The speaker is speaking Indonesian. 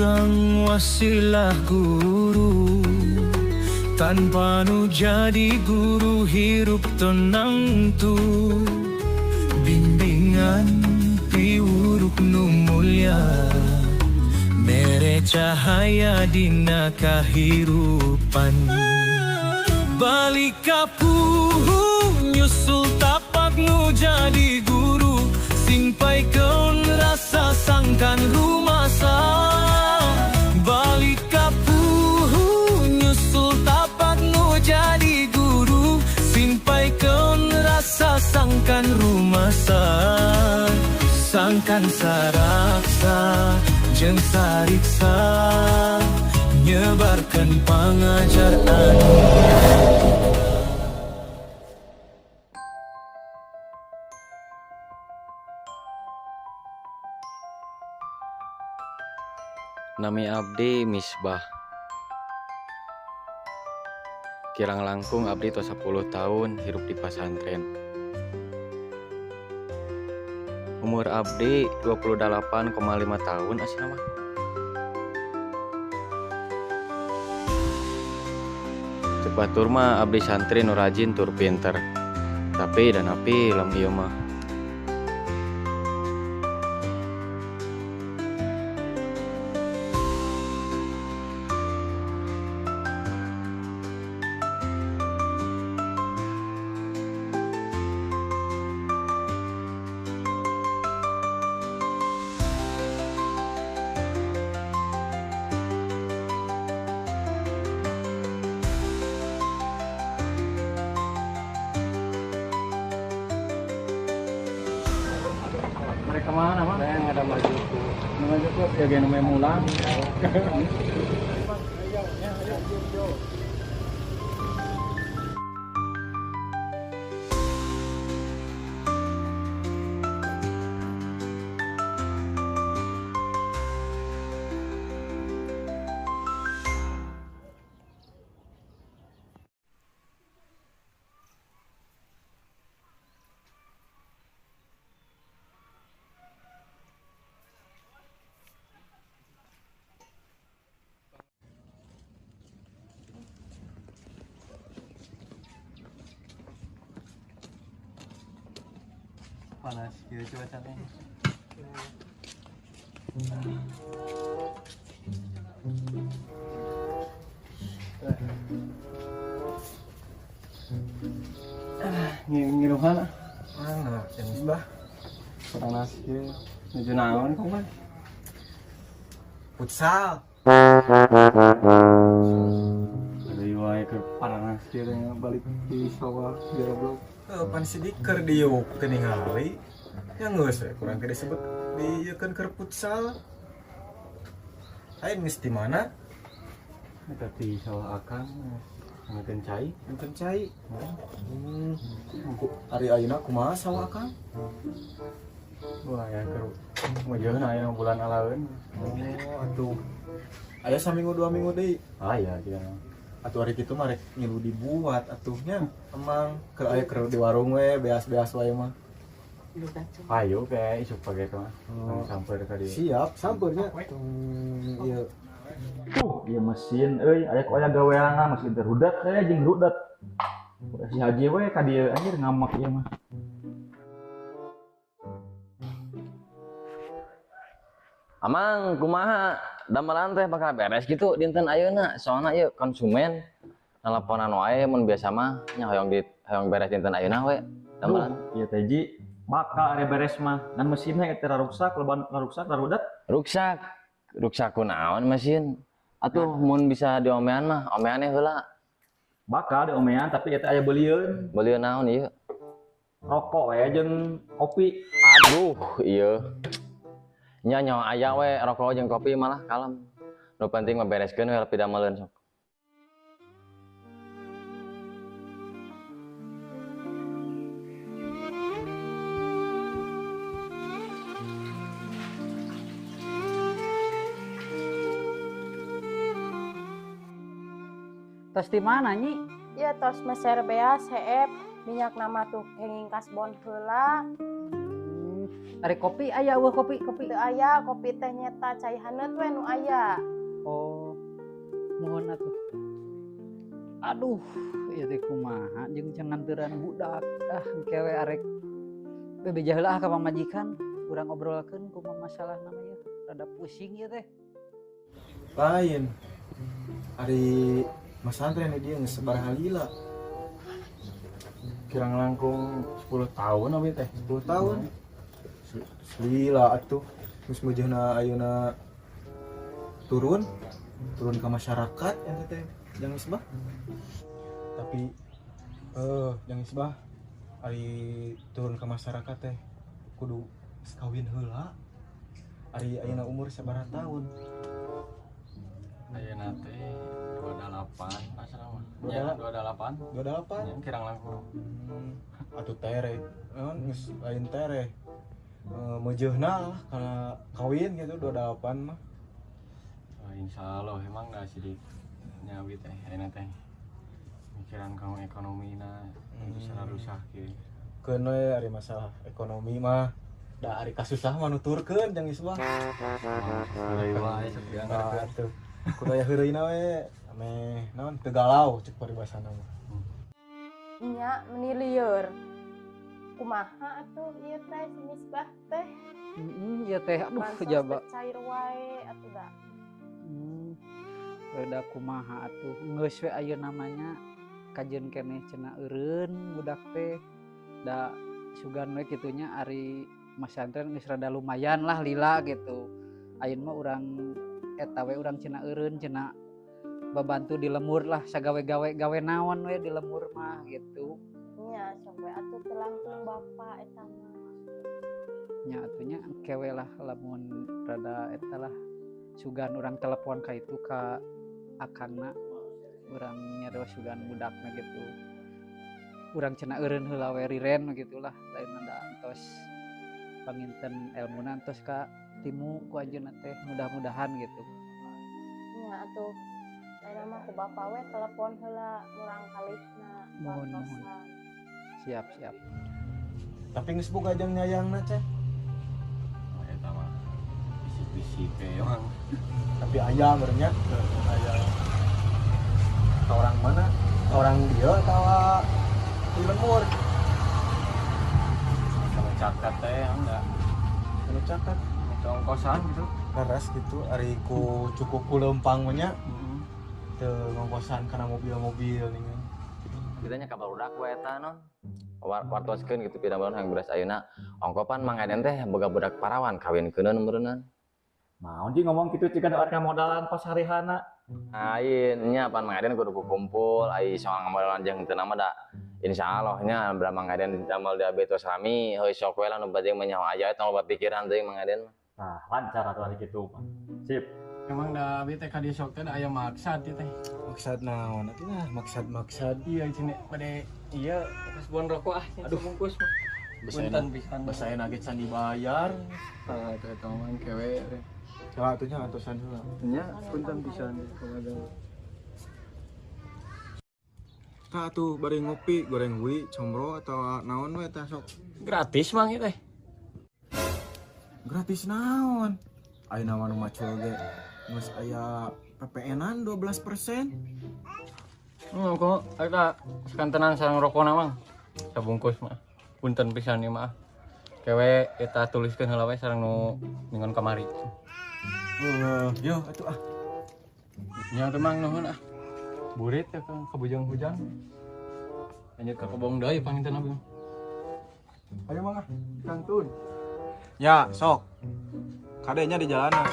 urang wasilah guru, tanpa nu jadi guru hirup tenang tu. Bimbingan piuruk nu mulia, mere cahaya dina kahirupan. Balik kapuh nyusul tapak nu jadi guru, sing paikeun rasa sangkan rumasa. Balik kapuh nyusul tapak nu jadi guru, sing paikeun rasa sangkan rumasa. Sangkan saraksa jeung sariksa, nyebarkan pangajaran. Nami abdi Misbah. Kirang langkung abdi tos 10 tahun hirup di pasantren. Umur abdi 28,5 tahun asina mah. Cek batur mah abdi santri nu rajin tur pinter. Tapi dan api lam ieu mah. Mereka mana mah? Saya nggak ada maju. Maju kok ya gini namanya mulang. Panas gitu cuacanya. Ngiruhan ah, jenis bah. Panas gitu. Nuju naon kok mah? Futsal. Dari wae ke panas gitu balik di sawah gablok. Pan sidik keur diuk teu ningali nya geus kurang teu disebut dieukeun keur futsal. Aing geus di mana? Eta di sawah akang ngakeun cai. Enten cai. Ari ayeuna kumaha sawah Kang? Wah ya keur meujeun aya bulan alaeun. Oh, atuh. Aya saminggu 2 minggu deui. Ah iya dia. Atuh hari kitu mah rek ngilu dibuat atuhnya. Emang keur aya keur di warung we beas-beas wae mah. Ayo kayak isuk pagi itu mah. Sampai ka dieu. Siap, sampeurnya. Ieu Iya mesin, aya kok aya gaweana mesin terudat saya jeung rudat. Si Haji we ka dieu anjir ngamak ieu mah. Amang kumaha damelan teh bakal beres gitu dinten ayeuna soalna ieu konsumen nelponan wae mun biasa mah nya hoyong beres dinten ayeuna we damelan. Ieu teh Ji bakal area beres mah dan mesinna eta rusak loba rusak rudat. Ruksak kunaon mesin atuh mun bisa diomean mah omeane heula. Bakal diomean tapi eta aya beulieun. Beli naon ieu? Rokok we jeung kopi. Aduh, ieu. Nya nyawa aya we rokok jeung kopi malah kalem. Nu penting mah bereskeun we lebih dameleun sok. Tos di mana Nyi? Ya tos meser bea seep minyak nama tuh kenging kasbon heula. Are kopi aya eueuh kopi. Teu aya kopi teh nyeta cai haneut we nu aya. Oh. Mohon atuh. Aduh, ieu teh kumaha jeung cenganteran budak. Kewe arek bebeja heula ka pamajikan, urang obrolkeun kumaha masalah namanya. Rada pusing ieu teh. Lain. Ari Mas Andre nih dia ngesebar halila. Kirang langkung 10 tahun abi teh. 10 tahun. Selila atuh. Terus mujehna ayeuna turun ke masyarakat yang teh yang isbah. Tapi yang isbah ari turun ke masyarakat teh kudu kawin heula. Ari ayeuna umur sabaraha tahun? Ayeuna teh 28 asrama. Ya 28. 28. Yang kirang langkung. Atuh tere. Geus lain tere. Meujeuna lah kana kawin gitu 28 mah. Insyaallah emang da sidik nyawi teh ayeuna teh. Mikiran kamu ekonomina bisa rusak kieu. Keun we ari masalah ekonomi mah da ari kasusah mah nuturkeun jeung isbah. Deui wae sok dianggarkeun. Atuh. Kudu aya heureuyna we ame naon teu galau cek paribasana mah. Nya meni lieur. Kumaha atuh ieu teh sinisbah teh? Ieu teh aduh Bansos jaba. teh cair wae atuh da. Reda kumaha atuh geus we aya namanya kajeun keneh cenah eureun budak teh da sugan we kitunya ari Mas Santren geus rada lumayan lah lila gitu. Ayeuna mah urang eta we urang cenah eureun cenah babantu di lemur lah sagawe-gawe naon we di lemur mah gitu. Nya sok we atuh teu langkung bapa eta mah. Nya atunya kewe lah lamun rada eta lah sugan urang telepon ka itu ka akangna urang nyareos sugan budakna gitu. Urang cenah eureun heula we riren gitulah lain ada entos panginten elmuna entos ka timu ku anjeunna teh mudah-mudahan gitu. Nya atuh lain mah ku bapa we telepon heula urang kalihna Mohon. wartosan. Siap. Tapi geus boga jeung nyayangna ceh. Eta mah bisik-bisik we emang. Tapi aya merenya aya ka orang mana? Ka orang dia atau di lemur? Kalau catat teh enggak. Anu catat Ke ongkosan gitu. keras gitu ari ku cukup ku leumpang mah nya. Teu ngongkosan kana mobil-mobil nih. Kitanya ka barudak we eta non. Wartoskeun gitu piraman hayang beres ayeuna. Ongkopan mangaden teh boga budak parawan kawinkeun meureunna. Naon sih ngomong gitu ciga ada modalan pas harihana. Ain nya pan mangaden kudu kumpul ai soal ngamodalan jeung teu nama da insyaallah nya bra mangaden damal di abi tos rami heuh sok we lah nu bajeng menyawa aya eta loba pikiran teuing mangaden. Nah, lancar atuh ari kitu. Sip. Emang da abi teh ka dieu sok teh da aya maksad ieu teh. Maksad naon atuh maksad. Iya cenah bade iya pas buan rokok aduh bungkus mah. Punten pisan. Basa aya nage can dibayar. Tah eta mah kewe. Coba atuh nya atusan heula. Nya punten pisan kumaha. Tah atuh bari ngopi, goreng wi, combro atau naon we tah sok. Gratis mang ieu teh. Gratis naon? Ayeuna mah nu macul ge geus aya PPN-an 12%. Kok eta sakantenan sareng rokona mang. Sabungkus mah. Punten pisan ieu mah. Kewe eta tuliskeun heula we sareng nu ningon kamari. Yo atuh ah. Nya teh mang nuhun ah. Burit ya ka bujang-bujang. Lanjut ka kebong deui panginten abi. Ayo mangga, Kang Tun. Ya, sok. Kadenya di jalanan.